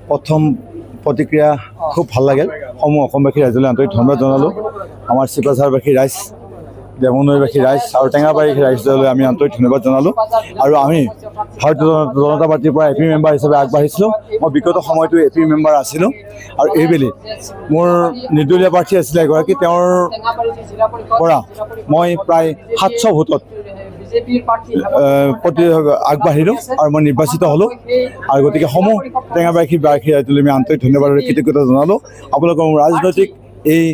প্ৰথম প্ৰতিক্ৰিয়া খুব ভাল লাগিল। সমূহ অসমবাসী ৰাইজলৈ আন্তৰিক ধন্যবাদ জনালোঁ। আমাৰ চিপাঝাৰবাসী ৰাইজ, ডেমনৈবাসী ৰাইজ আৰু টেঙাবাৰী ৰাইজলৈ আমি আন্তৰিক ধন্যবাদ জনালোঁ। আৰু আমি ভাৰতীয় জনতা পাৰ্টীৰ পৰা এপি মেম্বাৰ হিচাপে আগবাঢ়িছিলোঁ। মই বিগত সময়তো এপি মেম্বাৰ আছিলোঁ আৰু এইবেলি মোৰ নিৰ্দলীয় প্ৰাৰ্থী আছিলে এগৰাকী, তেওঁৰ পৰা মই প্ৰায় 700 ভোটত আগবাঢ়িলোঁ আৰু মই নিৰ্বাচিত হ'লোঁ। আৰু গতিকে সমূহ টেঙাবাৰী ৰাইজলৈ আমি আন্তৰিক ধন্যবাদ আৰু কৃতজ্ঞতা জনালোঁ। আপোনালোকৰ ৰাজনৈতিক এই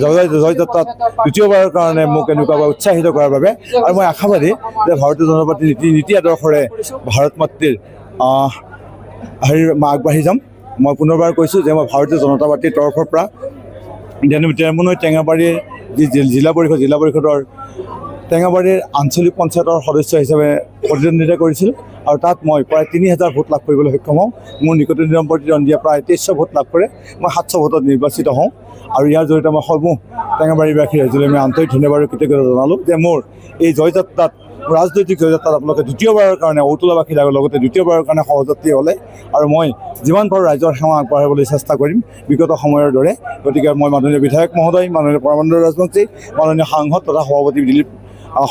জয়যাত্ৰাত দ্বিতীয়বাৰৰ কাৰণে মোক এনেকুৱাকৈ উৎসাহিত কৰাৰ বাবে। আৰু মই আশাবাদী যে ভাৰতীয় জনতা পাৰ্টীৰ নীতি আদৰ্শৰে ভাৰত মাতৃৰ আগবাঢ়ি যাম। মই পুনৰবাৰ কৈছোঁ যে মই ভাৰতীয় জনতা পাৰ্টীৰ তৰফৰ পৰা ডেমনৈ টেঙাবাৰীৰ যি জিলা পৰিষদৰ টেঙাবাৰীৰ আঞ্চলিক পঞ্চায়তৰ সদস্য হিচাপে প্ৰতিদ্বন্দ্বিতা কৰিছিলোঁ আৰু তাত মই প্ৰায় 3000 ভোট লাভ কৰিবলৈ সক্ষম হওঁ। মোৰ নিকটতম প্ৰতিদ্বন্দ্বীয়ে প্ৰায় 2300 ভোট লাভ কৰে। মই 700 ভোটত নিৰ্বাচিত হওঁ আৰু ইয়াৰ জৰিয়তে মই সমূহ টেঙাবাৰীবাসী ৰাইজলৈ আমি আন্তৰিক ধন্যবাদ আৰু কৃতজ্ঞতা জনালোঁ যে মোৰ এই জয়যাত্ৰাত, ৰাজনৈতিক জয়যাত্ৰাত আপোনালোকে দ্বিতীয়বাৰৰ কাৰণে ঔতুলাবাসীৰ লগতে দ্বিতীয়বাৰৰ কাৰণে সহযাত্ৰী হ'লে আৰু মই যিমান পাৰোঁ ৰাইজৰ সেৱা আগবঢ়াবলৈ চেষ্টা কৰিম বিগত সময়ৰ দৰে। গতিকে মই মাননীয় বিধায়ক মহোদয়, মাননীয় পৰমেন্দ্ৰ ৰাজবংশী, মাননীয় সাংসদ তথা সভাপতি দিলীপ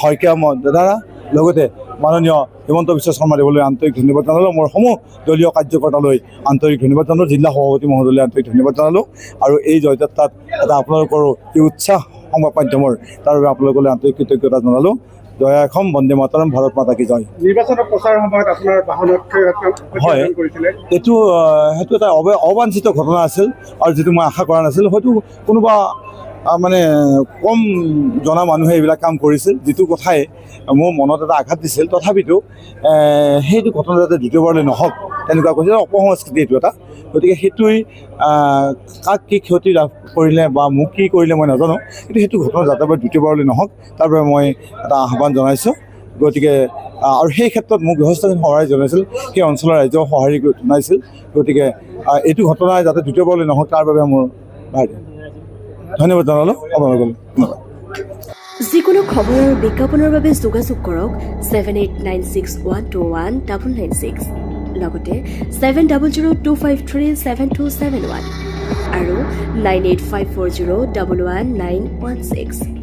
শইকীয়া দাদা, লগতে মাননীয় হিমন্ত বিশ্ব শৰ্মা দেৱলৈ আন্তৰিক ধন্যবাদ জনালোঁ। মোৰ সমূহ দলীয় কাৰ্যকৰ্তালৈ আন্তৰিক ধন্যবাদ জনালোঁ। জিলা সভাপতি মহোদয়লৈ আন্তৰিক ধন্যবাদ জনালোঁ। আৰু এই জয়যাত্ৰাত এটা আপোনালোকৰো এই উৎসাহ সংবাদ মাধ্যমৰ, তাৰ বাবে আপোনালোকলৈ আন্তৰিক কৃতজ্ঞতা জনালোঁ। জয় অসম, বন্দে মাতৰম, ভাৰত মাতা কি জয়। নিৰ্বাচনৰ প্ৰচাৰৰ সময়ত আপোনাৰ বাহনত হয়, সেইটো এটা অবাঞ্ছিত ঘটনা আছিল আৰু যিটো মই আশা কৰা নাছিলোঁ। হয়তো কোনোবা মানে কম জনা মানুহে এইবিলাক কাম কৰিছিল, যিটো কথাই মোৰ মনত এটা আঘাত দিছিল। তথাপিতো সেইটো ঘটনা যাতে দ্বিতীয়বাৰলৈ নহওক তেনেকুৱা কৈছিল, অপসংস্কৃতি এইটো এটা। গতিকে সেইটোৱে কাক কি ক্ষতি লাভ কৰিলে বা মোক কি কৰিলে মই নাজানো, কিন্তু সেইটো ঘটনা যাতে দ্বিতীয়বাৰলৈ নহওক তাৰ বাবে মই এটা আহ্বান জনাইছোঁ। গতিকে আৰু সেই ক্ষেত্ৰত মোক যথেষ্টখিনি সহায় জনাইছিল, সেই অঞ্চলৰ ৰাইজেও সঁহাৰি জনাইছিল। গতিকে এইটো ঘটনা যাতে দ্বিতীয়বাৰলৈ নহওক তাৰ বাবে মোৰ ধন্যবাদ জনালোঁ আপোনালোকলৈ। যিকোনো খবৰ আৰু বিজ্ঞাপনৰ বাবে যোগাযোগ কৰক 7896121996 লগতে 7002537271 আৰু 9854011916।